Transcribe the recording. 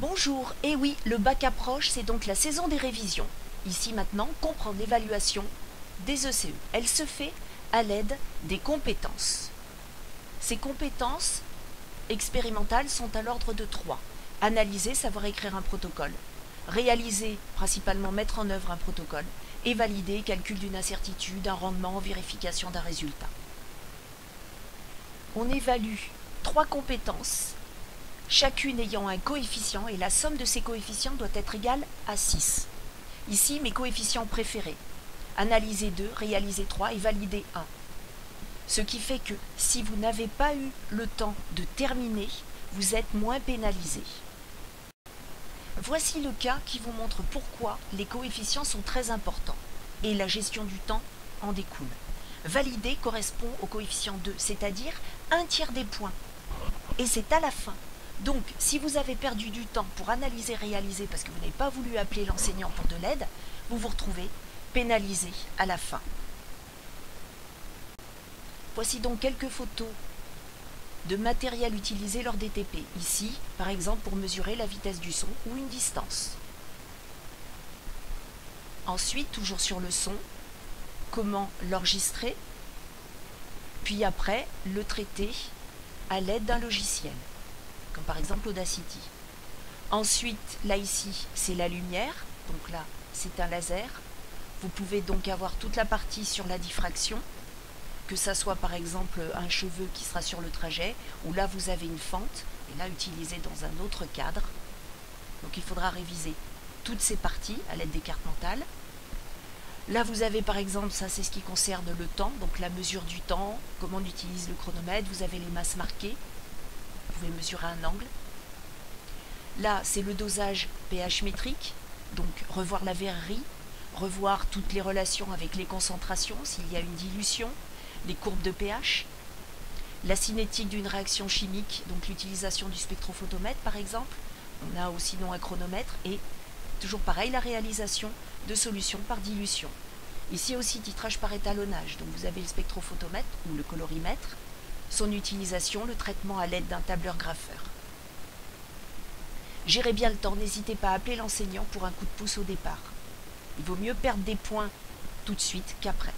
Bonjour, et oui, le bac approche, c'est donc la saison des révisions. Ici maintenant, comprendre l'évaluation des ECE. Elle se fait à l'aide des compétences. Ces compétences expérimentales sont à l'ordre de 3. Analyser, savoir écrire un protocole. Réaliser, principalement mettre en œuvre un protocole. Et valider, calcul d'une incertitude, un rendement, vérification d'un résultat. On évalue 3 compétences, chacune ayant un coefficient, et la somme de ces coefficients doit être égale à 6. Ici, mes coefficients préférés. Analyser 2, réaliser 3 et valider 1. Ce qui fait que si vous n'avez pas eu le temps de terminer, vous êtes moins pénalisé. Voici le cas qui vous montre pourquoi les coefficients sont très importants et la gestion du temps en découle. Valider correspond au coefficient 2, c'est-à-dire un tiers des points. Et c'est à la fin. Donc, si vous avez perdu du temps pour analyser, réaliser, parce que vous n'avez pas voulu appeler l'enseignant pour de l'aide, vous vous retrouvez pénalisé à la fin. Voici donc quelques photos de matériel utilisé lors des TP. Ici, par exemple, pour mesurer la vitesse du son ou une distance. Ensuite, toujours sur le son, comment l'enregistrer, puis après, le traiter à l'aide d'un logiciel, comme par exemple Audacity. Ensuite, là ici, c'est la lumière, donc là, c'est un laser. Vous pouvez donc avoir toute la partie sur la diffraction, que ça soit par exemple un cheveu qui sera sur le trajet, ou là vous avez une fente, et là utilisée dans un autre cadre. Donc il faudra réviser toutes ces parties à l'aide des cartes mentales. Là vous avez par exemple, ça c'est ce qui concerne le temps, donc la mesure du temps, comment on utilise le chronomètre, vous avez les masses marquées, vous pouvez mesurer un angle. Là c'est le dosage pH métrique, donc revoir la verrerie, revoir toutes les relations avec les concentrations, s'il y a une dilution, les courbes de pH, la cinétique d'une réaction chimique, donc l'utilisation du spectrophotomètre par exemple, on a aussi un chronomètre, et toujours pareil, la réalisation de solutions par dilution. Ici aussi titrage par étalonnage, donc vous avez le spectrophotomètre ou le colorimètre, son utilisation, le traitement à l'aide d'un tableur grapheur. Gérez bien le temps, n'hésitez pas à appeler l'enseignant pour un coup de pouce au départ. Il vaut mieux perdre des points tout de suite qu'après.